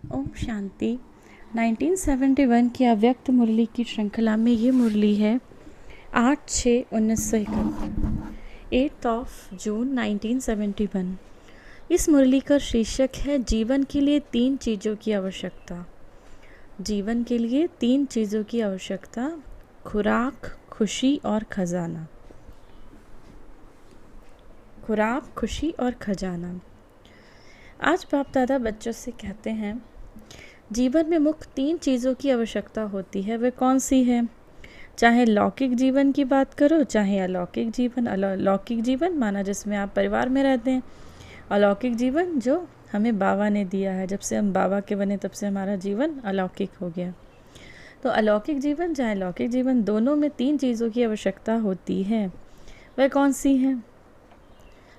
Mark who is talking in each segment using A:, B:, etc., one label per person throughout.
A: ओम शांति। 1971 की अव्यक्त मुरली की श्रृंखला में ये मुरली है 8/6/1971, 8 जून 1971। इस मुरली का शीर्षक है जीवन के लिए 3 चीज़ों की आवश्यकता। जीवन के लिए 3 चीज़ों की आवश्यकता: खुराक, खुशी और खजाना। खुराक, खुशी और खजाना। आज बाप दादा बच्चों से कहते हैं जीवन में मुख्य 3 चीज़ों की आवश्यकता होती है। वे कौन सी है? चाहे लौकिक जीवन की बात करो, चाहे अलौकिक जीवन। अलौकिक जीवन माना जिसमें आप परिवार में रहते हैं, अलौकिक जीवन जो हमें बाबा ने दिया है। जब से हम बाबा के बने तब से हमारा जीवन अलौकिक हो गया। तो अलौकिक जीवन चाहे लौकिक जीवन, दोनों में 3 चीज़ों की आवश्यकता होती है। वह कौन सी हैं?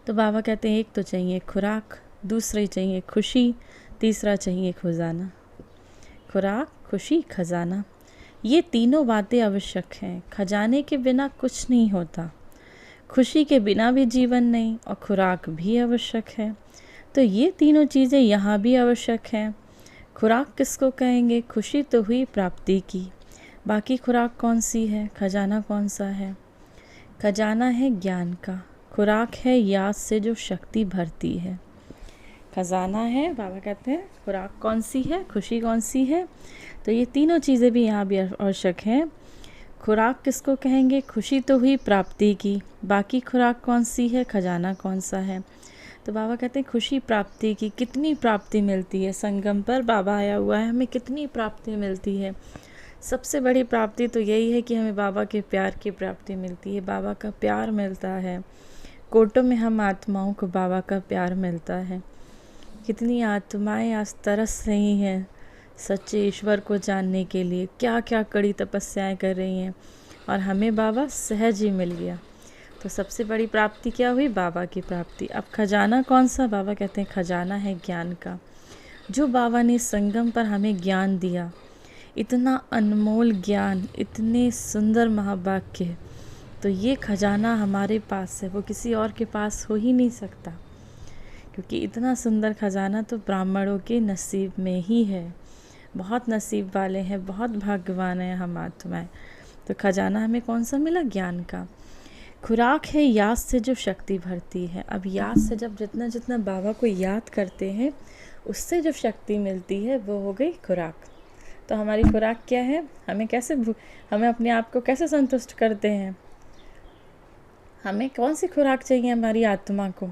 A: तो बाबा कहते हैं एक तो चाहिए खुराक, दूसरी चाहिए खुशी, तीसरा चाहिए खजाना। खुराक, खुशी, खजाना, ये तीनों बातें आवश्यक हैं। खजाने के बिना कुछ नहीं होता, खुशी के बिना भी जीवन नहीं, और खुराक भी आवश्यक है। तो ये तीनों चीज़ें यहाँ भी आवश्यक हैं। खुराक किसको कहेंगे? खुशी तो हुई प्राप्ति की, बाकी खुराक कौन सी है? खजाना कौन सा है? खजाना है ज्ञान का, खुराक है याद से जो शक्ति भरती है। खजाना है, बाबा कहते हैं खुराक कौन सी है, खुशी कौन सी है। तो ये तीनों चीज़ें भी यहाँ भी आवश्यक हैं। खुराक किसको कहेंगे? खुशी तो हुई प्राप्ति की, बाकी खुराक कौन सी है? खजाना कौन सा है? तो बाबा कहते हैं खुशी प्राप्ति की। कितनी प्राप्ति मिलती है? संगम पर बाबा आया हुआ है, हमें कितनी प्राप्ति मिलती है? सबसे बड़ी प्राप्ति तो यही है कि हमें बाबा के प्यार की प्राप्ति मिलती है, बाबा का प्यार मिलता है। कोटों में हम आत्माओं को बाबा का प्यार मिलता है। कितनी आत्माएं आज तरस रही हैं सच्चे ईश्वर को जानने के लिए, क्या क्या कड़ी तपस्याएं कर रही हैं, और हमें बाबा सहज ही मिल गया। तो सबसे बड़ी प्राप्ति क्या हुई? बाबा की प्राप्ति। अब खजाना कौन सा? बाबा कहते हैं खजाना है ज्ञान का, जो बाबा ने संगम पर हमें ज्ञान दिया। इतना अनमोल ज्ञान, इतने सुंदर महावाक्य, तो ये खजाना हमारे पास है, वो किसी और के पास हो ही नहीं सकता, क्योंकि इतना सुंदर खजाना तो ब्राह्मणों के नसीब में ही है। बहुत नसीब वाले हैं, बहुत भाग्यवान हैं हम आत्माएं। तो खजाना हमें कौन सा मिला? ज्ञान का। खुराक है याद से जो शक्ति भरती है। अब याद से जब जितना जितना बाबा को याद करते हैं, उससे जो शक्ति मिलती है वो हो गई खुराक। तो हमारी खुराक क्या है? हमें अपने आप को कैसे संतुष्ट करते हैं? हमें कौन सी खुराक चाहिए हमारी आत्मा को?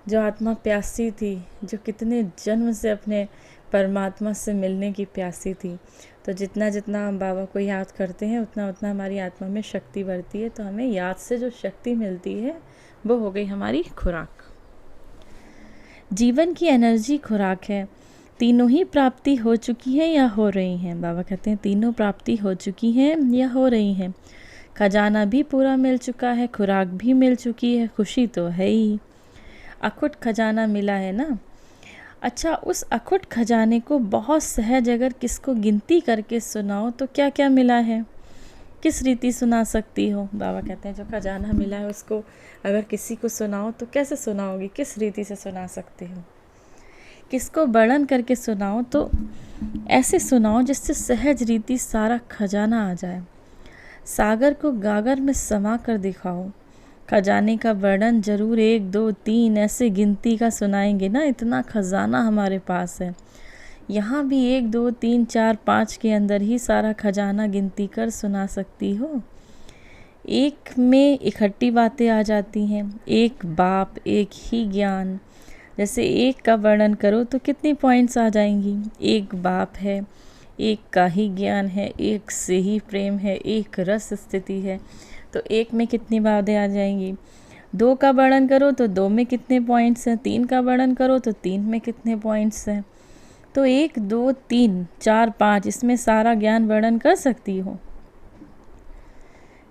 A: जो आत्मा प्यासी थी, जो कितने जन्म से अपने परमात्मा से मिलने की प्यासी थी। तो जितना जितना हम बाबा को याद करते हैं, उतना उतना हमारी आत्मा में शक्ति बढ़ती है। तो हमें याद से जो शक्ति मिलती है वो हो गई हमारी खुराक। जीवन की एनर्जी खुराक है। तीनों ही प्राप्ति हो चुकी है या हो रही हैं? बाबा कहते हैं तीनों प्राप्ति हो चुकी हैं या हो रही हैं। खजाना भी पूरा मिल चुका है, खुराक भी मिल चुकी है, खुशी तो है ही। अखुट खजाना मिला है ना। अच्छा, उस अखुट खजाने को बहुत सहज अगर किसको गिनती करके सुनाओ तो क्या क्या मिला है? किस रीति सुना सकती हो? बाबा कहते हैं जो खजाना मिला है उसको अगर किसी को सुनाओ तो कैसे सुनाओगी? किस रीति से सुना सकती हो? किसको वर्णन करके सुनाओ तो ऐसे सुनाओ जिससे सहज रीति सारा खजाना आ जाए। सागर को गागर में समा कर दिखाओ। खजाने का वर्णन जरूर 1 2 3 ऐसे गिनती का सुनाएंगे ना, इतना खजाना हमारे पास है। यहाँ भी 1 2 3 4 5 के अंदर ही सारा खजाना गिनती कर सुना सकती हो। एक में इकट्ठी बातें आ जाती हैं। एक बाप, एक ही ज्ञान। जैसे एक का वर्णन करो तो कितनी पॉइंट्स आ जाएंगी? एक बाप है, एक का ही ज्ञान है, एक से ही प्रेम है, एक रस स्थिति है, तो एक में कितनी बातें आ जाएंगी? 2 का वर्णन करो तो 2 में कितने पॉइंट्स हैं? 3 का वर्णन करो तो 3 में कितने पॉइंट्स हैं? तो 1 2 3 4 5 इसमें सारा ज्ञान वर्णन कर सकती हो।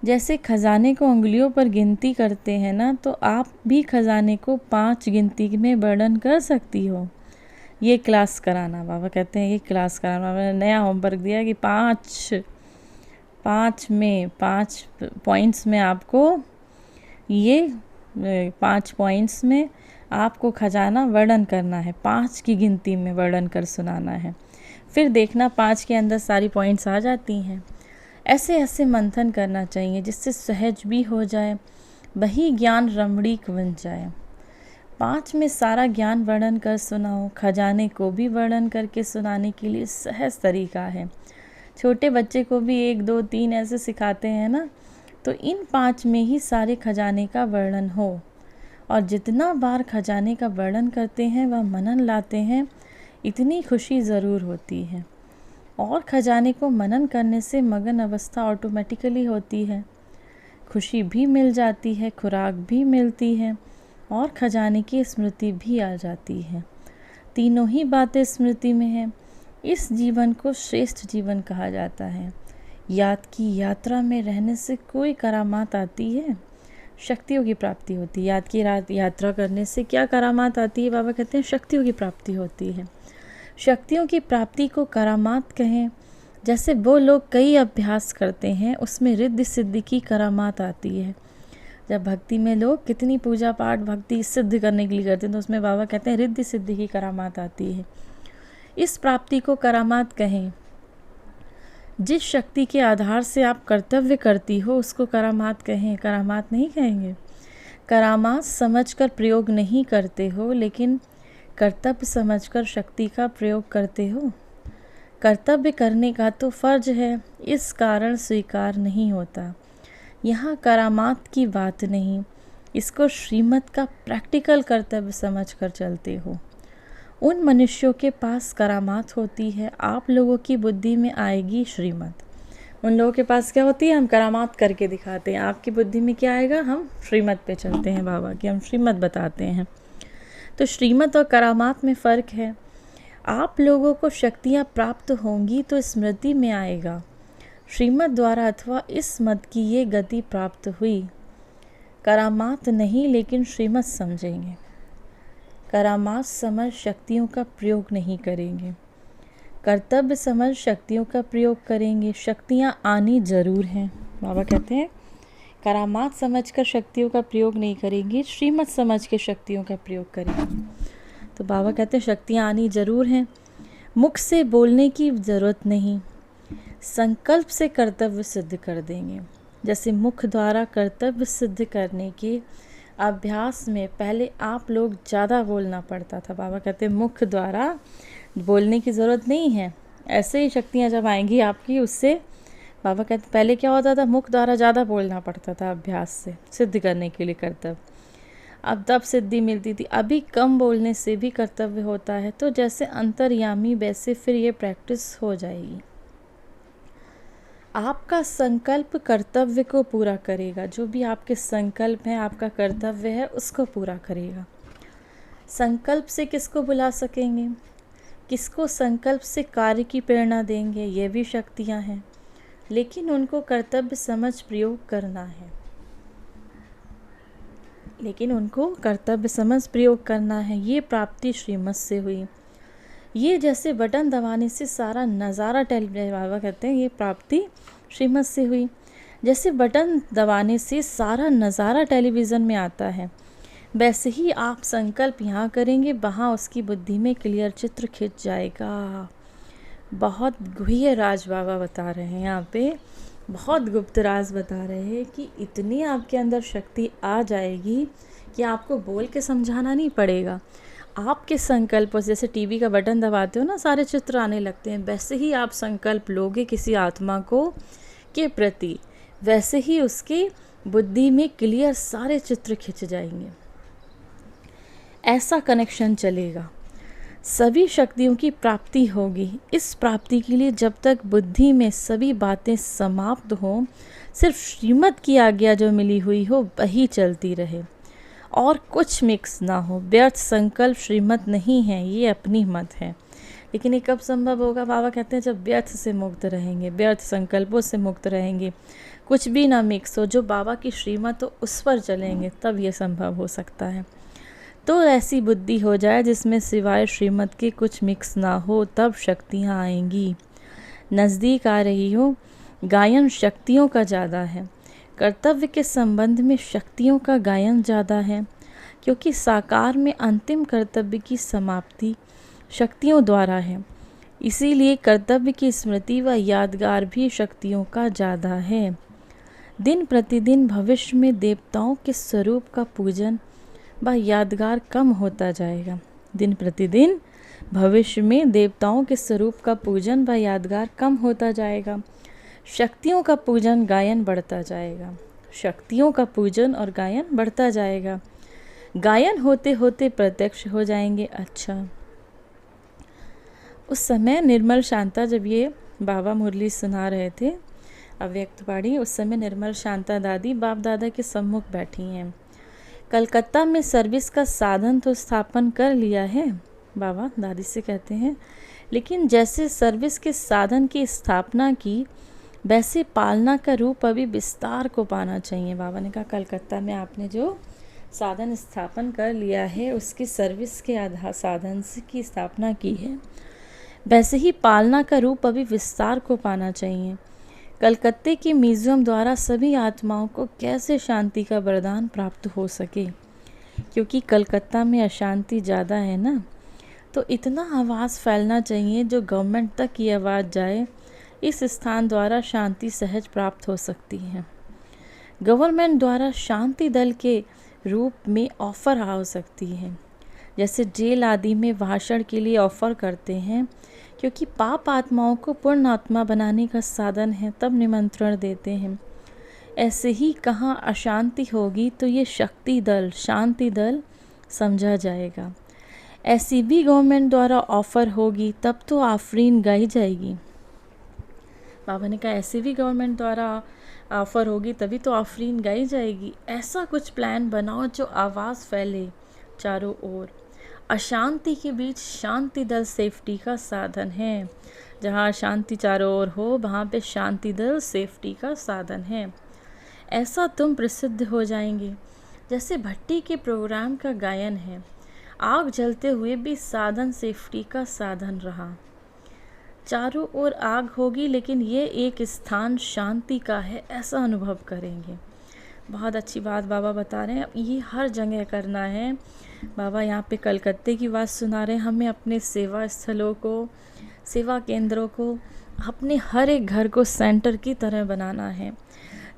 A: जैसे खजाने को उंगलियों पर गिनती करते हैं ना, तो आप भी खजाने को 5 गिनती में वर्णन कर सकती हो। ये क्लास कराना, बाबा कहते हैं ये क्लास कराना। बाबा ने नया होमवर्क दिया कि 5 पॉइंट्स में आपको ये 5 पॉइंट्स में आपको खजाना वर्णन करना है, 5 की गिनती में वर्णन कर सुनाना है। फिर देखना 5 के अंदर सारी पॉइंट्स आ जाती हैं। ऐसे ऐसे मंथन करना चाहिए जिससे सहज भी हो जाए, वही ज्ञान रमणीक बन जाए। 5 में सारा ज्ञान वर्णन कर सुनाओ। खजाने को भी वर्णन करके सुनाने के लिए सहज तरीका है। छोटे बच्चे को भी 1 2 3 ऐसे सिखाते हैं ना, तो इन 5 में ही सारे खजाने का वर्णन हो। और जितना बार खजाने का वर्णन करते हैं वह मनन लाते हैं, इतनी खुशी ज़रूर होती है। और खजाने को मनन करने से मगन अवस्था ऑटोमेटिकली होती है, खुशी भी मिल जाती है, खुराक भी मिलती है और खजाने की स्मृति भी आ जाती है। तीनों ही बातें स्मृति में हैं। इस जीवन को श्रेष्ठ जीवन कहा जाता है। याद की यात्रा में रहने से कोई करामात आती है, शक्तियों की प्राप्ति होती है। याद की यात्रा करने से क्या करामात आती है? बाबा कहते हैं शक्तियों की प्राप्ति होती है। शक्तियों की प्राप्ति को करामात कहें। जैसे वो लोग कई अभ्यास करते हैं, उसमें रिद्धि सिद्धि की करामात आती है। जब भक्ति में लोग कितनी पूजा पाठ भक्ति सिद्ध करने के लिए करते हैं, तो उसमें बाबा कहते हैं रिद्धि सिद्धि की करामात आती है। इस प्राप्ति को करामात कहें। जिस शक्ति के आधार से आप कर्तव्य करती हो उसको करामात कहें, करामात नहीं कहेंगे। करामात समझकर प्रयोग नहीं करते हो, लेकिन कर्तव्य समझकर शक्ति का प्रयोग करते हो। कर्तव्य करने का तो फर्ज है, इस कारण स्वीकार नहीं होता। यहाँ करामात की बात नहीं, इसको श्रीमत का प्रैक्टिकल कर्तव्य समझकर चलते हो। उन मनुष्यों के पास करामात होती है, आप लोगों की बुद्धि में आएगी श्रीमत। उन लोगों के पास क्या होती है? हम करामात करके दिखाते हैं। आपकी बुद्धि में क्या आएगा? हम श्रीमत पे चलते हैं बाबा की, हम श्रीमत बताते हैं। तो श्रीमत और करामात में फ़र्क है। आप लोगों को शक्तियाँ प्राप्त होंगी तो स्मृति में आएगा, श्रीमत द्वारा अथवा इस मत की ये गति प्राप्त हुई। करामात नहीं, लेकिन श्रीमत समझेंगे। करामात समझ शक्तियों का प्रयोग नहीं करेंगे, कर्तव्य समझ शक्तियों का प्रयोग करेंगे। शक्तियाँ आनी जरूर हैं। बाबा कहते हैं करामात समझकर शक्तियों का प्रयोग नहीं करेंगे, श्रीमत समझ के शक्तियों का प्रयोग करेंगे। तो बाबा कहते हैं शक्तियाँ आनी जरूर हैं। मुख से बोलने की ज़रूरत नहीं, संकल्प से कर्तव्य सिद्ध कर देंगे। जैसे मुख द्वारा कर्तव्य सिद्ध करने के अभ्यास में पहले आप लोग ज़्यादा बोलना पड़ता था। बाबा कहते हैं मुख द्वारा बोलने की ज़रूरत नहीं है। ऐसे ही शक्तियाँ जब आएंगी आपकी, उससे बाबा कहते पहले क्या होता था? मुख द्वारा ज़्यादा बोलना पड़ता था अभ्यास से सिद्ध करने के लिए कर्तव्य। अब तब सिद्धि मिलती थी। अभी कम बोलने से भी कर्तव्य होता है। तो जैसे अंतर्यामी वैसे फिर ये प्रैक्टिस हो जाएगी। आपका संकल्प कर्तव्य को पूरा करेगा। जो भी आपके संकल्प हैं, आपका कर्तव्य है, उसको पूरा करेगा। संकल्प से किसको बुला सकेंगे? किसको संकल्प से कार्य की प्रेरणा देंगे? ये भी शक्तियाँ हैं, लेकिन उनको कर्तव्य समझ प्रयोग करना है। ये प्राप्ति श्रीमत से हुई। ये जैसे बटन दबाने से सारा नज़ारा बाबा कहते हैं ये प्राप्ति श्रीमत से हुई। जैसे बटन दबाने से सारा नज़ारा टेलीविज़न में आता है, वैसे ही आप संकल्प यहाँ करेंगे, वहाँ उसकी बुद्धि में क्लियर चित्र खिंच जाएगा। बहुत गुह्य राज बाबा बता रहे हैं यहाँ पे, बहुत गुप्त राज बता रहे हैं कि इतनी आपके अंदर शक्ति आ जाएगी कि आपको बोल के समझाना नहीं पड़ेगा। आपके संकल्प, जैसे टीवी का बटन दबाते हो ना, सारे चित्र आने लगते हैं, वैसे ही आप संकल्प लोगे किसी आत्मा को के प्रति, वैसे ही उसकी बुद्धि में क्लियर सारे चित्र खिंच जाएंगे। ऐसा कनेक्शन चलेगा, सभी शक्तियों की प्राप्ति होगी। इस प्राप्ति के लिए जब तक बुद्धि में सभी बातें समाप्त हों, सिर्फ श्रीमत की आज्ञा जो मिली हुई हो वही चलती रहे और कुछ मिक्स ना हो। व्यर्थ संकल्प श्रीमत नहीं है, ये अपनी मत है। लेकिन ये कब संभव होगा? बाबा कहते हैं जब व्यर्थ से मुक्त रहेंगे, व्यर्थ संकल्पों से मुक्त रहेंगे, कुछ भी ना मिक्स हो, जो बाबा की श्रीमत हो उस पर चलेंगे, तब ये संभव हो सकता है। तो ऐसी बुद्धि हो जाए जिसमें सिवाय श्रीमत के कुछ मिक्स ना हो, तब शक्तियाँ आएंगी। नज़दीक आ रही हो, गायन शक्तियों का ज़्यादा है। कर्तव्य के संबंध में शक्तियों का गायन ज़्यादा है। क्योंकि साकार में अंतिम कर्तव्य की समाप्ति शक्तियों द्वारा है। इसीलिए कर्तव्य की स्मृति व यादगार भी शक्तियों का ज़्यादा है। दिन प्रतिदिन भविष्य में देवताओं के स्वरूप का पूजन व यादगार कम होता जाएगा। दिन प्रतिदिन भविष्य में देवताओं के स्वरूप का पूजन व यादगार कम होता जाएगा। शक्तियों का पूजन गायन बढ़ता जाएगा। शक्तियों का पूजन और गायन बढ़ता जाएगा। गायन होते होते प्रत्यक्ष हो जाएंगे। अच्छा, उस समय निर्मल शांता, जब ये बाबा मुरली सुना रहे थे अव्यक्तवाणी, उस समय निर्मल शांता दादी बाप दादा के सम्मुख बैठी हैं। कलकत्ता में सर्विस का साधन तो स्थापन कर लिया है, बाबा दादी से कहते हैं, लेकिन जैसे सर्विस के साधन की स्थापना की वैसे पालना का रूप अभी विस्तार को पाना चाहिए। बाबा ने कहा कलकत्ता में आपने जो साधन स्थापन कर लिया है उसकी सर्विस के आधार साधन की स्थापना की है, वैसे ही पालना का रूप अभी विस्तार को पाना चाहिए। कलकत्ते के म्यूजियम द्वारा सभी आत्माओं को कैसे शांति का वरदान प्राप्त हो सके, क्योंकि कलकत्ता में अशांति ज़्यादा है ना, तो इतना आवाज़ फैलना चाहिए जो गवर्नमेंट तक ये आवाज़ जाए। इस स्थान द्वारा शांति सहज प्राप्त हो सकती है। गवर्नमेंट द्वारा शांति दल के रूप में ऑफ़र हो सकती है, जैसे जेल आदि में भाषण के लिए ऑफ़र करते हैं, क्योंकि पाप आत्माओं को पूर्ण आत्मा बनाने का साधन है, तब निमंत्रण देते हैं। ऐसे ही कहाँ अशांति होगी तो ये शक्ति दल, शांति दल समझा जाएगा। ऐसी भी गवर्नमेंट द्वारा ऑफ़र होगी तब तो आफरीन गाई जाएगी। बाबा ने कहा ऐसी भी गवर्नमेंट द्वारा ऑफ़र होगी तभी तो आफरीन गाई जाएगी। ऐसा कुछ प्लान बनाओ जो आवाज़ फैले चारों ओर। अशांति के बीच शांति दल सेफ्टी का साधन है। जहाँ शांति चारों ओर हो वहाँ पे शांति दल सेफ्टी का साधन है। ऐसा तुम प्रसिद्ध हो जाएंगे। जैसे भट्टी के प्रोग्राम का गायन है, आग जलते हुए भी साधन सेफ्टी का साधन रहा। चारों ओर आग होगी लेकिन ये एक स्थान शांति का है, ऐसा अनुभव करेंगे। बहुत अच्छी बात बाबा बता रहे हैं। ये हर जगह करना है। बाबा यहाँ पे कलकत्ते की बात सुना रहे हैं। हमें अपने सेवा स्थलों को, सेवा केंद्रों को, अपने हर एक घर को सेंटर की तरह बनाना है।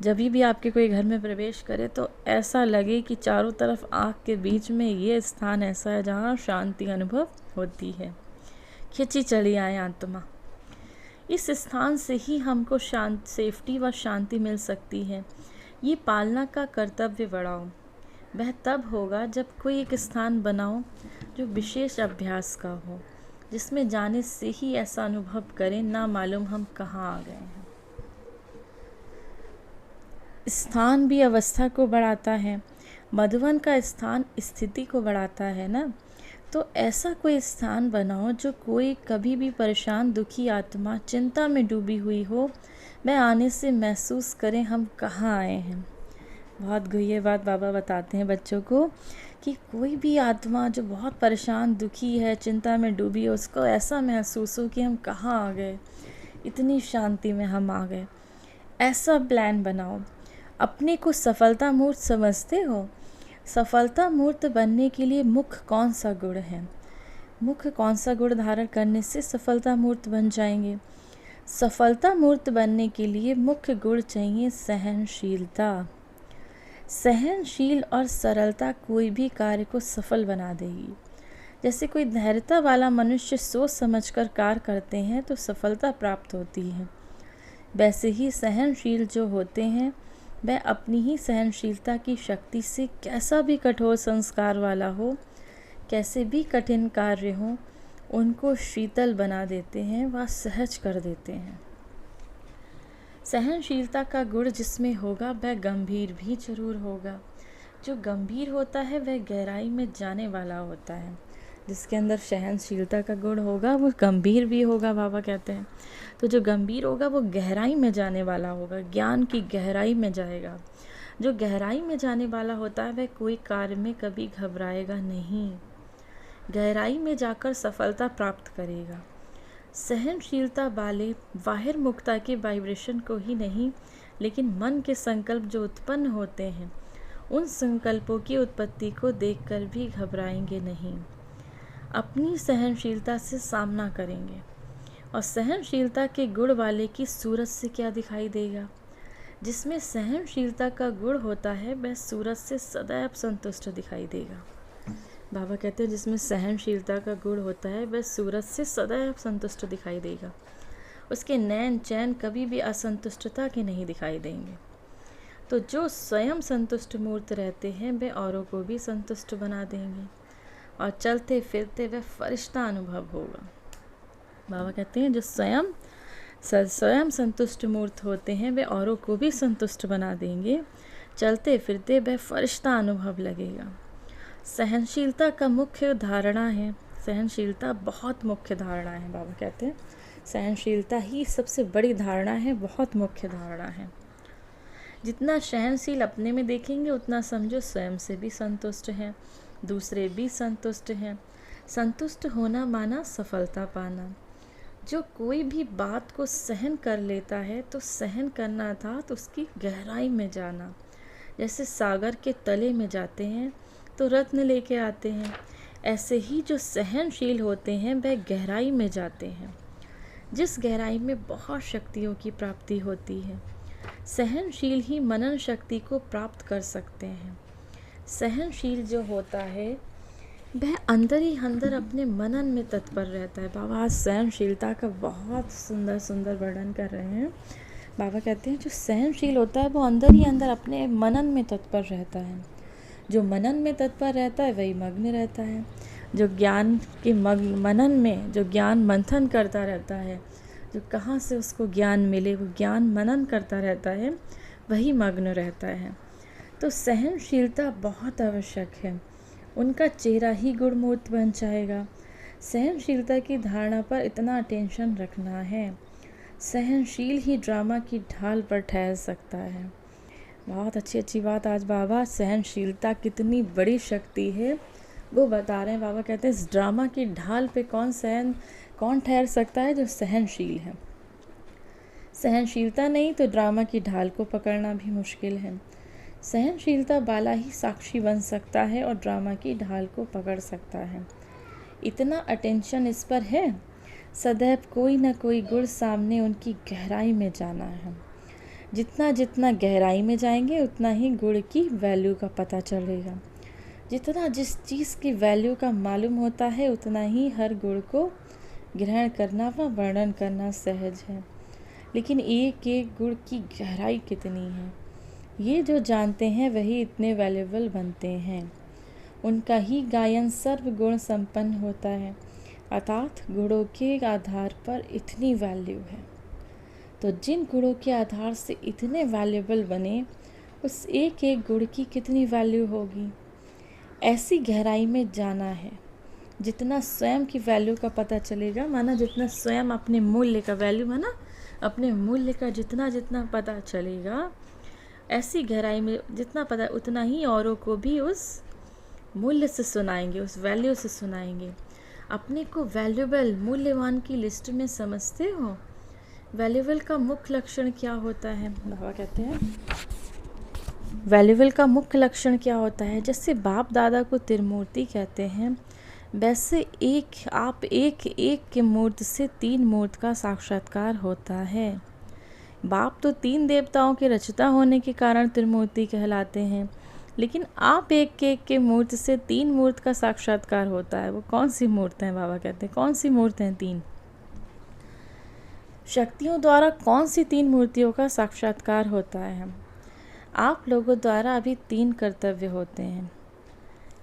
A: जब भी आपके कोई घर में प्रवेश करे तो ऐसा लगे कि चारों तरफ आग के बीच में ये स्थान ऐसा है जहाँ शांति अनुभव होती है। खिंची चली आए आत्मा। इस स्थान से ही हमको सेफ्टी व शांति मिल सकती है। ये पालना का कर्तव्य बढ़ाओ। वह तब होगा जब कोई एक स्थान बनाओ जो विशेष अभ्यास का हो, जिसमें जाने से ही ऐसा अनुभव करें ना मालूम हम कहाँ आ गए हैं। स्थान भी अवस्था को बढ़ाता है। मधुवन का स्थान स्थिति को बढ़ाता है ना, तो ऐसा कोई स्थान बनाओ जो कोई कभी भी परेशान दुखी आत्मा चिंता में डूबी हुई हो, मैं आने से महसूस करें हम कहाँ आए हैं। बहुत गहरी बात बाबा बताते हैं बच्चों को कि कोई भी आत्मा जो बहुत परेशान दुखी है, चिंता में डूबी है, उसको ऐसा महसूस हो कि हम कहाँ आ गए, इतनी शांति में हम आ गए। ऐसा प्लान बनाओ। अपने को सफलता मूर्त समझते हो? सफलता मूर्त बनने के लिए मुख्य कौन सा गुण है? मुख्य कौन सा गुण धारण करने से सफलता मूर्त बन जाएंगे? सफलता मूर्त बनने के लिए मुख्य गुण चाहिए सहनशीलता। सहनशील और सरलता कोई भी कार्य को सफल बना देगी। जैसे कोई धैर्यता वाला मनुष्य सोच समझकर कार्य करते हैं तो सफलता प्राप्त होती है, वैसे ही सहनशील जो होते हैं वह अपनी ही सहनशीलता की शक्ति से कैसा भी कठोर संस्कार वाला हो, कैसे भी कठिन कार्य हो, उनको शीतल बना देते हैं, वह सहज कर देते हैं। सहनशीलता का गुण जिसमें होगा वह गंभीर भी जरूर होगा। जो गंभीर होता है वह गहराई में जाने वाला होता है। जिसके अंदर सहनशीलता का गुण होगा वो गंभीर भी होगा, बाबा कहते हैं। तो जो गंभीर होगा वो गहराई में जाने वाला होगा, ज्ञान की गहराई में जाएगा। जो गहराई में जाने वाला होता है वह कोई कार्य में कभी घबराएगा नहीं, गहराई में जाकर सफलता प्राप्त करेगा। सहनशीलता वाले बाहिर मुक्ता के वाइब्रेशन को ही नहीं, लेकिन मन के संकल्प जो उत्पन्न होते हैं उन संकल्पों की उत्पत्ति को देखकर भी घबराएंगे नहीं, अपनी सहनशीलता से सामना करेंगे। और सहनशीलता के गुण वाले की सूरत से क्या दिखाई देगा? जिसमें सहनशीलता का गुण होता है वह सूरत से सदैव संतुष्ट दिखाई देगा। बाबा कहते हैं जिसमें सहनशीलता का गुण होता है वह सूरत से सदैव संतुष्ट दिखाई देगा। उसके नैन चैन कभी भी असंतुष्टता के नहीं दिखाई देंगे। तो जो स्वयं संतुष्ट मूर्त रहते हैं वे औरों को भी संतुष्ट बना देंगे और चलते फिरते वह फरिश्ता अनुभव होगा। बाबा कहते हैं जो स्वयं संतुष्ट मूर्त होते हैं वे औरों को भी संतुष्ट बना देंगे, चलते फिरते वह फरिश्ता अनुभव लगेगा। सहनशीलता का मुख्य धारणा है, सहनशीलता बहुत मुख्य धारणा है। बाबा कहते हैं सहनशीलता ही सबसे बड़ी धारणा है, बहुत मुख्य धारणा है। जितना सहनशील अपने में देखेंगे उतना समझो स्वयं से भी संतुष्ट हैं, दूसरे भी संतुष्ट हैं। संतुष्ट होना माना सफलता पाना। जो कोई भी बात को सहन कर लेता है तो सहन करना था तो उसकी गहराई में जाना। जैसे सागर के तले में जाते हैं तो रत्न लेके आते हैं, ऐसे ही जो सहनशील होते हैं वह गहराई में जाते हैं, जिस गहराई में बहुत शक्तियों की प्राप्ति होती है। सहनशील ही मनन शक्ति को प्राप्त कर सकते हैं। सहनशील जो होता है वह अंदर ही अंदर अपने मनन में तत्पर रहता है। बाबा आज सहनशीलता का बहुत सुंदर सुंदर वर्णन कर रहे हैं। बाबा कहते हैं जो सहनशील होता है वो अंदर ही अंदर अपने मनन में तत्पर रहता है। जो मनन में तत्पर रहता है वही मग्न रहता है। जो ज्ञान के मनन में जो ज्ञान मंथन करता रहता है, जो कहाँ से उसको ज्ञान मिले वो ज्ञान मनन करता रहता है, वही मग्न रहता है। तो सहनशीलता बहुत आवश्यक है। उनका चेहरा ही गुणमूर्त बन जाएगा। सहनशीलता की धारणा पर इतना अटेंशन रखना है। सहनशील ही ड्रामा की ढाल पर ठहर सकता है। बहुत अच्छी बात आज बाबा सहनशीलता कितनी बड़ी शक्ति है वो बता रहे हैं। बाबा कहते हैं इस ड्रामा की ढाल पे कौन ठहर सकता है? जो सहनशील है। सहनशीलता नहीं तो ड्रामा की ढाल को पकड़ना भी मुश्किल है। सहनशीलता वाला ही साक्षी बन सकता है और ड्रामा की ढाल को पकड़ सकता है। इतना अटेंशन इस पर है। सदैव कोई ना कोई गुण सामने उनकी गहराई में जाना है। जितना जितना गहराई में जाएंगे उतना ही गुण की वैल्यू का पता चलेगा। जितना जिस चीज़ की वैल्यू का मालूम होता है उतना ही हर गुण को ग्रहण करना व वर्णन करना सहज है। लेकिन एक एक गुण की गहराई कितनी है ये जो जानते हैं वही इतने वैल्यूबल बनते हैं। उनका ही गायन सर्व गुण संपन्न होता है, अर्थात गुणों के आधार पर इतनी वैल्यू है। तो जिन गुणों के आधार से इतने वैल्यूबल बने उस एक एक गुण की कितनी वैल्यू होगी। ऐसी गहराई में जाना है। जितना स्वयं की वैल्यू का पता चलेगा, माना जितना स्वयं अपने मूल्य का वैल्यू माना अपने मूल्य का जितना जितना पता चलेगा, ऐसी गहराई में जितना पता उतना ही औरों को भी उस मूल्य से सुनाएंगे, उस वैल्यू से सुनाएंगे। अपने को वैल्यूबल मूल्यवान की लिस्ट में समझते हो? वैल्यूबल का मुख्य लक्षण क्या होता है? बाबा कहते हैं वैल्यूबल का मुख्य लक्षण क्या होता है? जैसे बाप दादा को त्रिमूर्ति कहते हैं, वैसे एक एक के मूर्त से तीन मूर्त का साक्षात्कार होता है। बाप तो तीन देवताओं के रचता होने के कारण त्रिमूर्ति कहलाते हैं, लेकिन आप एक के मूर्त से तीन मूर्त का साक्षात्कार होता है। वो कौन सी मूर्त हैं? बाबा कहते हैं कौन सी मूर्त हैं? तीन शक्तियों द्वारा कौन सी तीन मूर्तियों का साक्षात्कार होता है? आप लोगों द्वारा अभी तीन कर्तव्य होते हैं।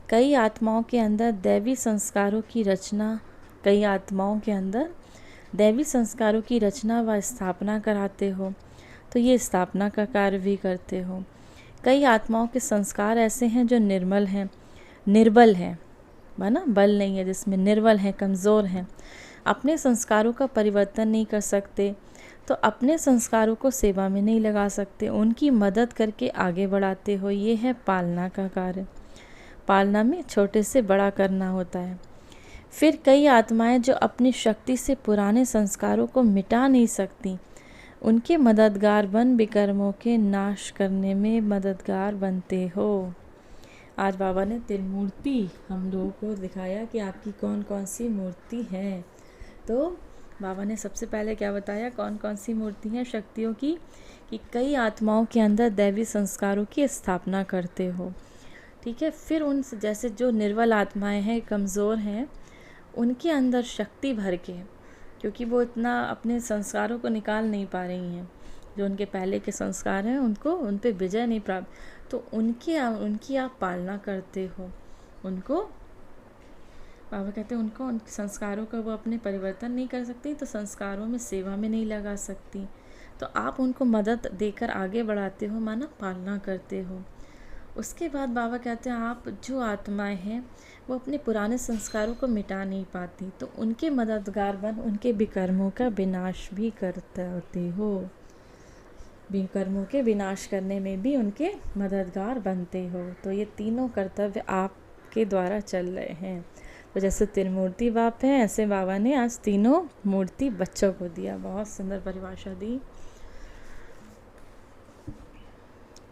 A: कई आत्माओं के अंदर दैवी संस्कारों की रचना व स्थापना कराते हो, तो ये स्थापना का कार्य भी करते हो। कई आत्माओं के संस्कार ऐसे हैं जो निर्बल हैं, माना बल नहीं है जिसमें, निर्बल हैं, कमज़ोर हैं, अपने संस्कारों का परिवर्तन नहीं कर सकते, तो अपने संस्कारों को सेवा में नहीं लगा सकते, उनकी मदद करके आगे बढ़ाते हो। ये है पालना का कार्य। पालना में छोटे से बड़ा करना होता है। फिर कई आत्माएं जो अपनी शक्ति से पुराने संस्कारों को मिटा नहीं सकती, उनके मददगार बन विकर्मों के नाश करने में मददगार बनते हो। आज बाबा ने त्रिमूर्ति हम लोगों को दिखाया कि आपकी कौन कौन सी मूर्ति है। तो बाबा ने सबसे पहले क्या बताया, कौन कौन सी मूर्ति हैं शक्तियों की, कि कई आत्माओं के अंदर दैवी संस्कारों की स्थापना करते हो। ठीक है, फिर उन जैसे जो निर्बल आत्माएं हैं, कमज़ोर हैं, उनके अंदर शक्ति भर के, क्योंकि वो इतना अपने संस्कारों को निकाल नहीं पा रही हैं, जो उनके पहले के संस्कार हैं उनको उन पे विजय नहीं प्राप्त, तो उनकी आप पालना करते हो। उनको बाबा कहते हैं उनको उन संस्कारों का वो अपने परिवर्तन नहीं कर सकती, तो संस्कारों में सेवा में नहीं लगा सकती, तो आप उनको मदद देकर आगे बढ़ाते हो, माना पालना करते हो। उसके बाद बाबा कहते हैं आप जो आत्माएं हैं वो अपने पुराने संस्कारों को मिटा नहीं पाती, तो उनके मददगार बन उनके विकर्मों का विनाश भी करते हो। विकर्मों के विनाश करने में भी उनके मददगार बनते हो। तो ये तीनों कर्तव्य आपके द्वारा चल रहे हैं। तो जैसे त्रिमूर्ति बाप हैं, ऐसे बाबा ने आज तीनों मूर्ति बच्चों को दिया। बहुत सुंदर परिभाषा दी।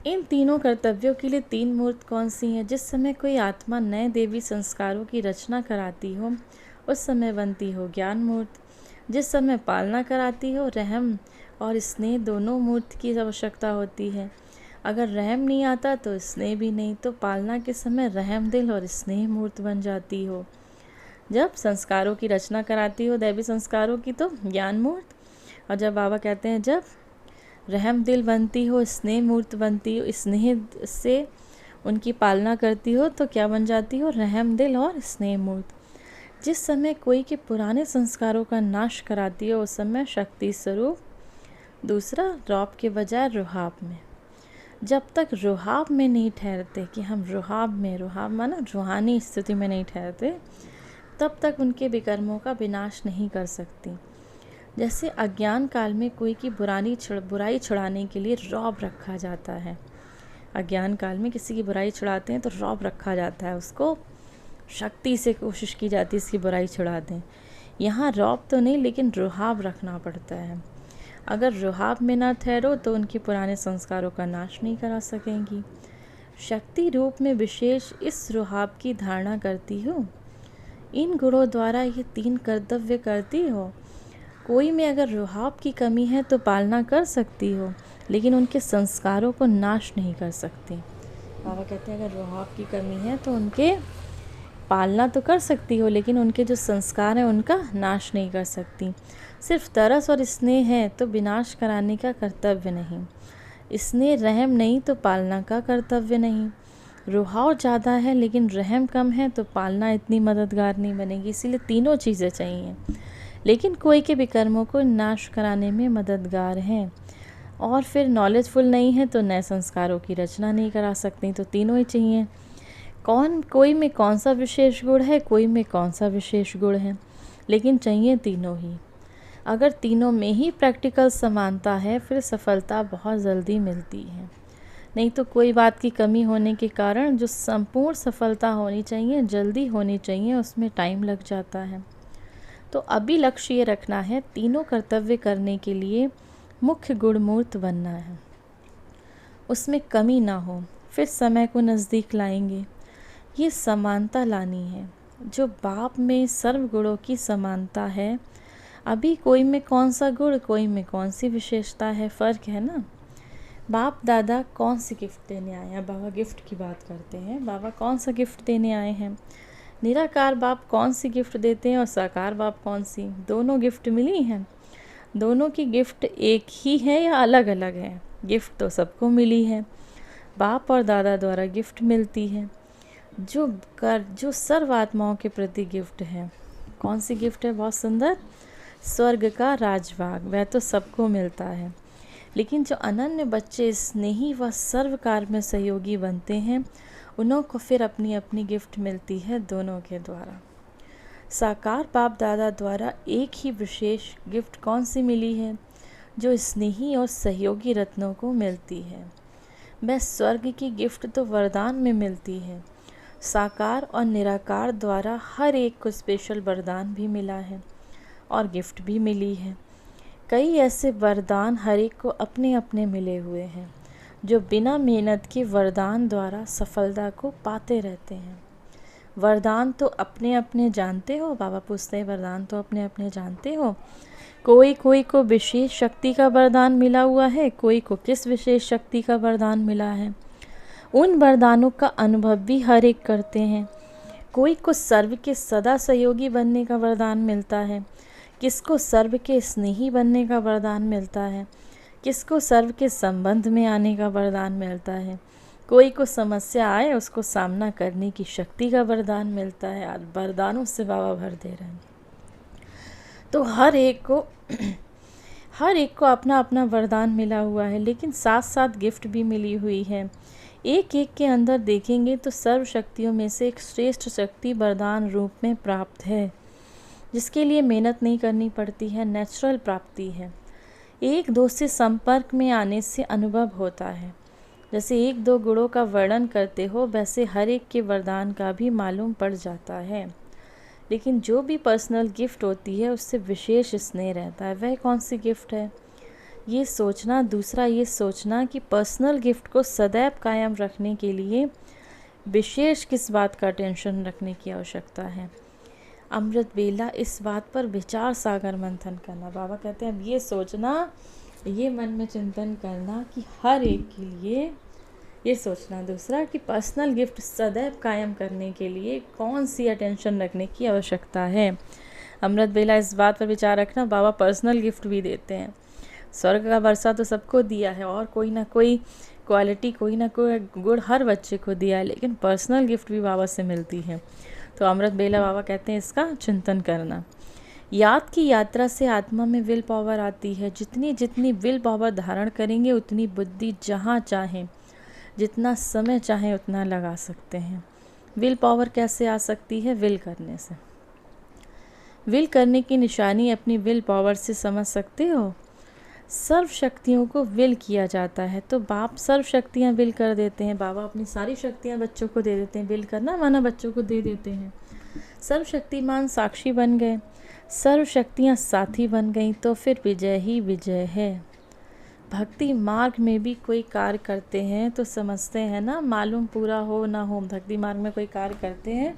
A: इन तीनों कर्तव्यों के लिए तीन मूर्त कौन सी हैं? जिस समय कोई आत्मा नए देवी संस्कारों की रचना कराती हो उस समय बनती हो ज्ञान मूर्त। जिस समय पालना कराती हो रहम और स्नेह दोनों मूर्त की आवश्यकता होती है। अगर रहम नहीं आता तो स्नेह भी नहीं, तो पालना के समय रहम दिल और स्नेह मूर्त बन जाती हो। जब संस्कारों की रचना कराती हो दैवी संस्कारों की तो ज्ञान मूर्त, और जब बाबा कहते हैं जब रहम दिल बनती हो, स्नेह मूर्त बनती हो, स्नेह से उनकी पालना करती हो तो क्या बन जाती हो? रहम दिल और स्नेह मूर्त। जिस समय कोई के पुराने संस्कारों का नाश कराती हो उस समय शक्ति स्वरूप। दूसरा, रौब के बजाय रुहाब में। जब तक रुहाब में नहीं ठहरते कि हम रुहाब माना रूहानी स्थिति में नहीं ठहरते, तब तक उनके विकर्मों का विनाश नहीं कर सकती। जैसे अज्ञान काल में कोई की बुराई छुड़ाने के लिए रौब रखा जाता है। अज्ञान काल में किसी की बुराई छुड़ाते हैं तो रौब रखा जाता है, उसको शक्ति से कोशिश की जाती है इसकी बुराई छुड़ा दें। यहाँ रौब तो नहीं, लेकिन रुहाब रखना पड़ता है। अगर रुहाब में ना ठहरो तो उनके पुराने संस्कारों का नाश नहीं करा सकेंगी। शक्ति रूप में विशेष इस रुहाब की धारणा करती हो। इन गुणों द्वारा ये तीन कर्तव्य करती हो। कोई में अगर रुहाब की कमी है तो पालना कर सकती हो, लेकिन उनके संस्कारों को नाश नहीं कर सकती। बाबा कहते हैं अगर रुहाब की कमी है तो उनके पालना तो कर सकती हो, लेकिन उनके जो संस्कार हैं उनका नाश नहीं कर सकती। सिर्फ तरस और स्नेह है तो विनाश कराने का कर्तव्य नहीं। स्नेह रहम नहीं तो पालना का कर्तव्य नहीं। रुहाव ज़्यादा है लेकिन रहम कम है तो पालना इतनी मददगार नहीं बनेगी। इसीलिए तीनों चीज़ें चाहिए, लेकिन कोई के विकर्मों को नाश कराने में मददगार हैं। और फिर नॉलेजफुल नहीं है तो नए संस्कारों की रचना नहीं करा सकती। तो तीनों ही चाहिए। कोई में कौन सा विशेष गुण है, कोई में कौन सा विशेष गुण है, लेकिन चाहिए तीनों ही। अगर तीनों में ही प्रैक्टिकल समानता है फिर सफलता बहुत जल्दी मिलती है। नहीं तो कोई बात की कमी होने के कारण जो संपूर्ण सफलता होनी चाहिए, जल्दी होनी चाहिए, उसमें टाइम लग जाता है। तो अभी लक्ष्य ये रखना है तीनों कर्तव्य करने के लिए मुख्य गुणमूर्त बनना है, उसमें कमी ना हो। फिर समय को नज़दीक लाएंगे। ये समानता लानी है। जो बाप में सर्व गुणों की समानता है, अभी कोई में कौन सा गुण, कोई में कौन सी विशेषता है, फ़र्क है ना। बाप दादा कौन सी गिफ्ट देने आए हैं? बाबा गिफ्ट की बात करते हैं। बाबा कौन सा गिफ्ट देने आए हैं? निराकार बाप कौन सी गिफ्ट देते हैं और साकार बाप कौन सी? दोनों गिफ्ट मिली हैं। दोनों की गिफ्ट एक ही है या अलग अलग है? गिफ्ट तो सबको मिली है। बाप और दादा द्वारा गिफ्ट मिलती है। जो सर्व आत्माओं के प्रति गिफ्ट है, कौन सी गिफ्ट है? बहुत सुंदर, स्वर्ग का राजभाग, वह तो सबको मिलता है। लेकिन जो अनन्य बच्चे स्नेही व सर्व कार्य में सहयोगी बनते हैं, उन्हों को फिर अपनी अपनी गिफ्ट मिलती है दोनों के द्वारा। साकार बाप दादा द्वारा एक ही विशेष गिफ्ट कौन सी मिली है? जो स्नेही और सहयोगी रत्नों को मिलती है। वह स्वर्ग की गिफ्ट तो वरदान में मिलती है। साकार और निराकार द्वारा हर एक को स्पेशल वरदान भी मिला है और गिफ्ट भी मिली है। कई ऐसे वरदान हर एक को अपने अपने मिले हुए हैं। जो बिना मेहनत के वरदान द्वारा सफलता को पाते रहते हैं। वरदान तो अपने अपने जानते हो? बाबा पूछते हैं, वरदान तो अपने अपने जानते हो? कोई को विशेष शक्ति का वरदान मिला हुआ है, कोई को किस विशेष शक्ति का वरदान मिला है। उन वरदानों का अनुभव भी हर एक करते हैं। कोई को सर्व के सदा सहयोगी बनने का वरदान मिलता है, किसको सर्व के स्नेही बनने का वरदान मिलता है, किसको सर्व के संबंध में आने का वरदान मिलता है। कोई को समस्या आए उसको सामना करने की शक्ति का वरदान मिलता है। आज वरदानों से बाबा भर दे रहे हैं। तो हर एक को अपना अपना वरदान मिला हुआ है, लेकिन साथ साथ गिफ्ट भी मिली हुई है। एक एक के अंदर देखेंगे तो सर्व शक्तियों में से एक श्रेष्ठ शक्ति वरदान रूप में प्राप्त है, जिसके लिए मेहनत नहीं करनी पड़ती है, नेचुरल प्राप्ति है। एक दो से संपर्क में आने से अनुभव होता है। जैसे एक दो गुणों का वर्णन करते हो, वैसे हर एक के वरदान का भी मालूम पड़ जाता है। लेकिन जो भी पर्सनल गिफ्ट होती है उससे विशेष स्नेह रहता है। वह कौन सी गिफ्ट है, ये सोचना। दूसरा ये सोचना कि पर्सनल गिफ्ट को सदैव कायम रखने के लिए विशेष किस बात का टेंशन रखने की आवश्यकता है। अमृत बेला इस बात पर विचार सागर मंथन करना। बाबा कहते हैं अब ये सोचना, ये मन में चिंतन करना कि हर एक के लिए ये सोचना। दूसरा कि पर्सनल गिफ्ट सदैव कायम करने के लिए कौन सी अटेंशन रखने की आवश्यकता है। अमृत बेला इस बात पर विचार रखना। बाबा पर्सनल गिफ्ट भी देते हैं। स्वर्ग का वर्षा तो सबको दिया है और कोई ना कोई क्वालिटी, कोई ना कोई गुण हर बच्चे को दिया है, लेकिन पर्सनल गिफ्ट भी बाबा से मिलती है। तो अमृत बेला बाबा कहते हैं इसका चिंतन करना। याद की यात्रा से आत्मा में विल पावर आती है। जितनी जितनी विल पावर धारण करेंगे उतनी बुद्धि जहाँ चाहें, जितना समय चाहें उतना लगा सकते हैं। विल पावर कैसे आ सकती है? विल करने से। विल करने की निशानी अपनी विल पावर से समझ सकते हो। सर्व शक्तियों को विल किया जाता है, तो बाप सर्व शक्तियाँ विल कर देते हैं। बाबा अपनी सारी शक्तियाँ बच्चों को दे देते हैं। विल करना माना बच्चों को दे देते हैं। सर्व शक्तिमान साक्षी बन गए, सर्व शक्तियाँ साथी बन गई, तो फिर विजय ही विजय है। भक्ति मार्ग में भी कोई कार्य करते हैं तो समझते हैं ना, मालूम पूरा हो ना हो। भक्ति मार्ग में कोई कार्य करते हैं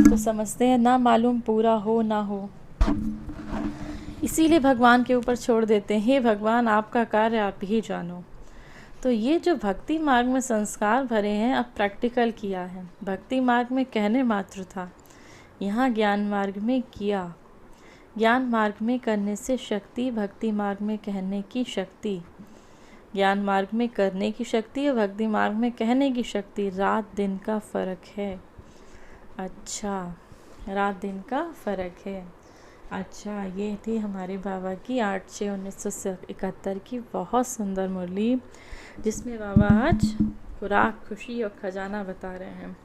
A: तो समझते हैं ना, मालूम पूरा हो ना हो, इसीलिए भगवान के ऊपर छोड़ देते हैं। हे भगवान, आपका कार्य आप ही जानो। तो ये जो भक्ति मार्ग में संस्कार भरे हैं, अब प्रैक्टिकल किया है। भक्ति मार्ग में कहने मात्र था, यहाँ ज्ञान मार्ग में किया। ज्ञान मार्ग में करने से शक्ति, भक्ति मार्ग में कहने की शक्ति। ज्ञान मार्ग में करने की शक्ति और भक्ति मार्ग में कहने की शक्ति, रात दिन का फ़र्क है। अच्छा, रात दिन का फ़र्क है। अच्छा, ये थी हमारे बाबा की 8/6/1971 की बहुत सुंदर मुरली, जिसमें बाबा आज खुराक, खुशी और खजाना बता रहे हैं।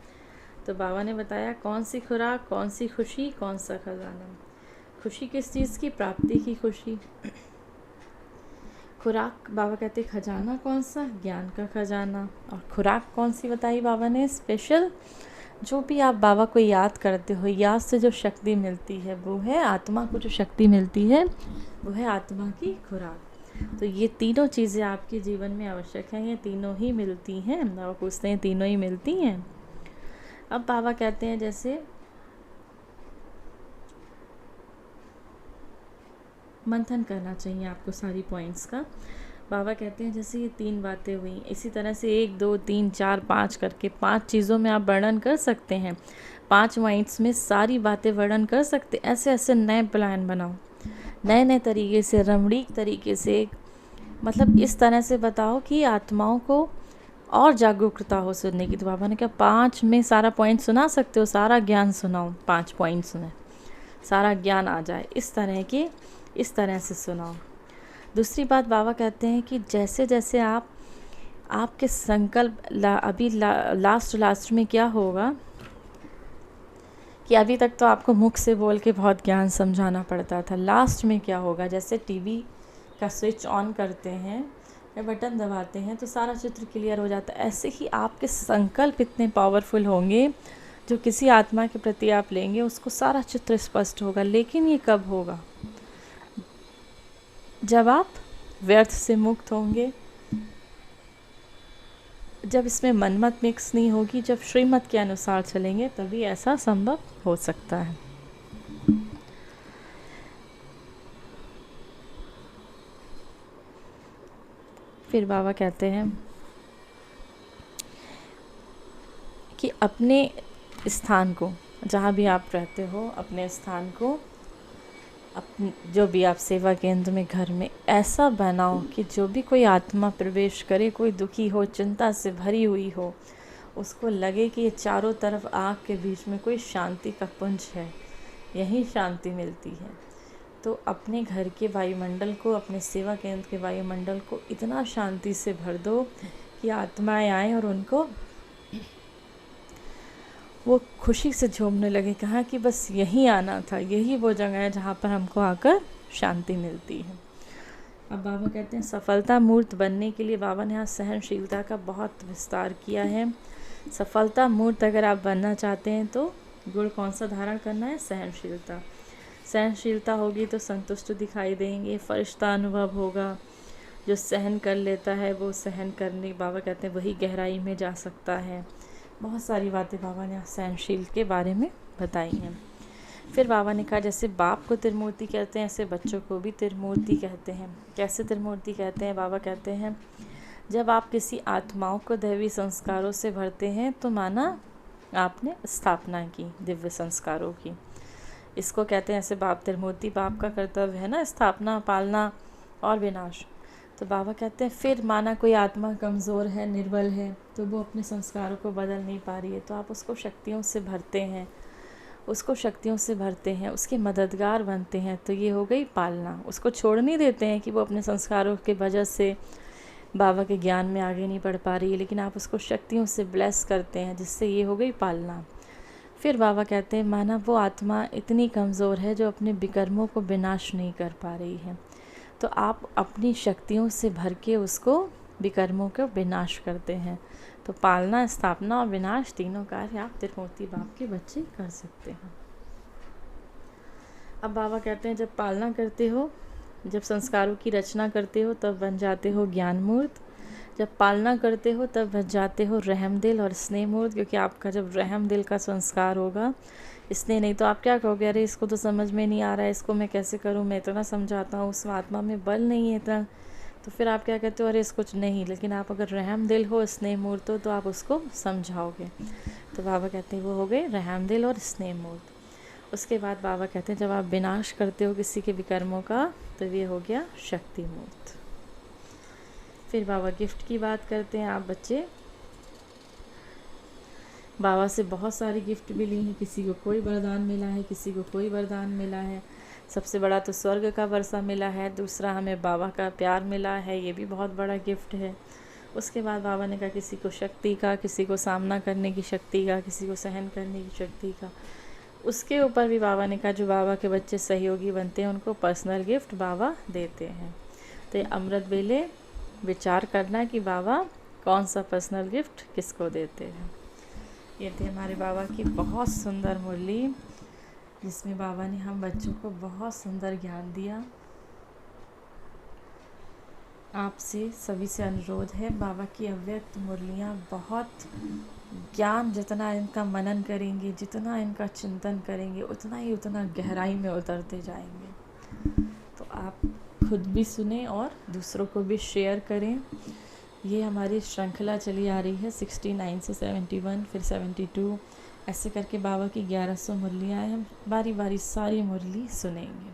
A: तो बाबा ने बताया कौन सी खुराक, कौन सी खुशी, कौन सा खजाना। खुशी किस चीज़ की? प्राप्ति की खुशी। खुराक बाबा कहते खजाना कौन सा? ज्ञान का खजाना। और खुराक कौन सी बताई बाबा ने? स्पेशल। जो भी आप बाबा को याद करते हो, याद से जो शक्ति मिलती है वो है आत्मा को, जो शक्ति मिलती है वो है आत्मा की खुराक। तो ये तीनों चीज़ें आपके जीवन में आवश्यक हैं, ये तीनों ही मिलती हैं। बाबा पूछते हैं तीनों ही मिलती हैं। अब बाबा कहते हैं जैसे मंथन करना चाहिए आपको सारी पॉइंट्स का। बाबा कहते हैं जैसे ये 3 बातें हुई, इसी तरह से 1 2 3 4 5 करके 5 चीज़ों में आप वर्णन कर सकते हैं। 5 पॉइंट्स में सारी बातें वर्णन कर सकते। ऐसे ऐसे नए प्लान बनाओ, नए नए तरीके से, रमणीक तरीके से, मतलब इस तरह से बताओ कि आत्माओं को और जागरूकता हो सुनने की। तो बाबा ने कहा 5 में सारा पॉइंट सुना सकते हो, सारा ज्ञान सुनाओ। 5 पॉइंट्स में सारा ज्ञान आ जाए, इस तरह से सुनाओ। दूसरी बात बाबा कहते हैं कि जैसे जैसे आपके संकल्प अभी लास्ट में क्या होगा कि अभी तक तो आपको मुख से बोल के बहुत ज्ञान समझाना पड़ता था। लास्ट में क्या होगा, जैसे टीवी का स्विच ऑन करते हैं या बटन दबाते हैं तो सारा चित्र क्लियर हो जाता है। ऐसे ही आपके संकल्प इतने पावरफुल होंगे, जो किसी आत्मा के प्रति आप लेंगे उसको सारा चित्र स्पष्ट होगा। लेकिन ये कब होगा? जब आप व्यर्थ से मुक्त होंगे, जब इसमें मनमत मिक्स नहीं होगी, जब श्रीमत के अनुसार चलेंगे, तभी ऐसा संभव हो सकता है। फिर बाबा कहते हैं कि अपने स्थान को, जहाँ भी आप रहते हो, अपने स्थान को, जो भी आप सेवा केंद्र में, घर में, ऐसा बनाओ कि जो भी कोई आत्मा प्रवेश करे, कोई दुखी हो, चिंता से भरी हुई हो, उसको लगे कि ये चारों तरफ आग के बीच में कोई शांति का पुंज है, यही शांति मिलती है। तो अपने घर के वायुमंडल को, अपने सेवा केंद्र के वायुमंडल को इतना शांति से भर दो कि आत्माएं आएँ और उनको वो खुशी से झूमने लगे, कहा कि बस यहीं आना था, यही वो जगह है जहाँ पर हमको आकर शांति मिलती है। अब बाबा कहते हैं सफलता मूर्त बनने के लिए बाबा ने यहाँ सहनशीलता का बहुत विस्तार किया है। सफलता मूर्त अगर आप बनना चाहते हैं तो गुण कौन सा धारण करना है? सहनशीलता। सहनशीलता होगी तो संतुष्ट दिखाई देंगे, फरिश्ता अनुभव होगा। जो सहन कर लेता है वो सहन करने, बाबा कहते हैं वही गहराई में जा सकता है। बहुत सारी बातें बाबा ने सहनशील के बारे में बताई हैं। फिर बाबा ने कहा जैसे बाप को त्रिमूर्ति कहते हैं, ऐसे बच्चों को भी त्रिमूर्ति कहते हैं। कैसे त्रिमूर्ति कहते हैं? बाबा कहते हैं जब आप किसी आत्माओं को दैवी संस्कारों से भरते हैं तो माना आपने स्थापना की दिव्य संस्कारों की। इसको कहते हैं ऐसे बाप त्रिमूर्ति। बाप का कर्तव्य है ना स्थापना, पालना और विनाश। तो बाबा कहते हैं फिर माना कोई आत्मा कमज़ोर है, निर्बल है, तो वो अपने संस्कारों को बदल नहीं पा रही है, तो आप उसको शक्तियों से भरते हैं, उसके मददगार बनते हैं। तो ये हो गई पालना। उसको छोड़ नहीं देते हैं कि वो अपने संस्कारों के वजह से बाबा के ज्ञान में आगे नहीं बढ़ पा रही है, लेकिन आप उसको शक्तियों से ब्लेस करते हैं, जिससे ये हो गई पालना। फिर बाबा कहते हैं माना वो आत्मा इतनी कमज़ोर है जो अपने विकर्मों को विनाश नहीं कर पा रही है, तो आप अपनी शक्तियों से भर के उसको विकर्मों को विनाश करते हैं। तो पालना, स्थापना और विनाश तीनों कार्य आप त्रिमूर्ति बाप के बच्चे कर सकते हैं। अब बाबा कहते हैं जब पालना करते हो, जब संस्कारों की रचना करते हो, तब बन जाते हो ज्ञान मूर्त। जब पालना करते हो तब बन जाते हो रहमदिल और स्नेह मूर्त, क्योंकि आपका जब रहमदिल का संस्कार होगा, इसने नहीं तो आप क्या कहोगे, अरे इसको तो समझ में नहीं आ रहा है, इसको मैं कैसे करूं, मैं इतना समझाता हूँ, उस आत्मा में बल नहीं है इतना, तो फिर आप क्या कहते हो, अरे इसको नहीं। लेकिन आप अगर रहम दिल हो, स्नेह मूर्त हो, तो आप उसको समझाओगे। तो बाबा कहते हैं वो हो गए रहम दिल और स्नेह मूर्त। उसके बाद बाबा कहते हैं जब आप विनाश करते हो किसी के विकर्मों का, तो ये हो गया शक्ति मूर्त। फिर बाबा गिफ्ट की बात करते हैं। आप बच्चे बाबा से बहुत सारी गिफ्ट मिली हैं, किसी को कोई वरदान मिला है, किसी को कोई वरदान मिला है। सबसे बड़ा तो स्वर्ग का वर्षा मिला है, दूसरा हमें बाबा का प्यार मिला है, ये भी बहुत बड़ा गिफ्ट है। उसके बाद बाबा ने कहा किसी को शक्ति का, किसी को सामना करने की शक्ति का, किसी को सहन करने की शक्ति का। उसके ऊपर भी बाबा ने कहा जो बाबा के बच्चे सहयोगी बनते हैं उनको पर्सनल गिफ्ट बाबा देते हैं। तो ये अमृत वेले विचार करना कि बाबा कौन सा पर्सनल गिफ्ट किसको देते हैं। ये थी हमारे बाबा की बहुत सुंदर मुरली, जिसमें बाबा ने हम बच्चों को बहुत सुंदर ज्ञान दिया। आपसे सभी से अनुरोध है, बाबा की अव्यक्त मुरलियाँ बहुत ज्ञान, जितना इनका मनन करेंगे, जितना इनका चिंतन करेंगे, उतना गहराई में उतरते जाएंगे। तो आप खुद भी सुने और दूसरों को भी शेयर करें। ये हमारी श्रृंखला चली आ रही है 69 से 71, फिर 72, ऐसे करके बाबा की 1100 मुरलियाँ हैं। हम बारी बारी सारी मुरली सुनेंगे।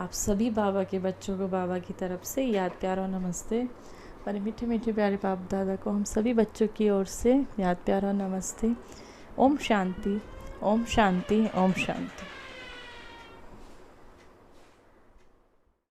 A: आप सभी बाबा के बच्चों को बाबा की तरफ से याद, प्यार और नमस्ते। हमारे मीठे मीठे प्यारे बाप दादा को हम सभी बच्चों की ओर से याद, प्यार और नमस्ते। ओम शांति, ओम शांति, ओम शांति।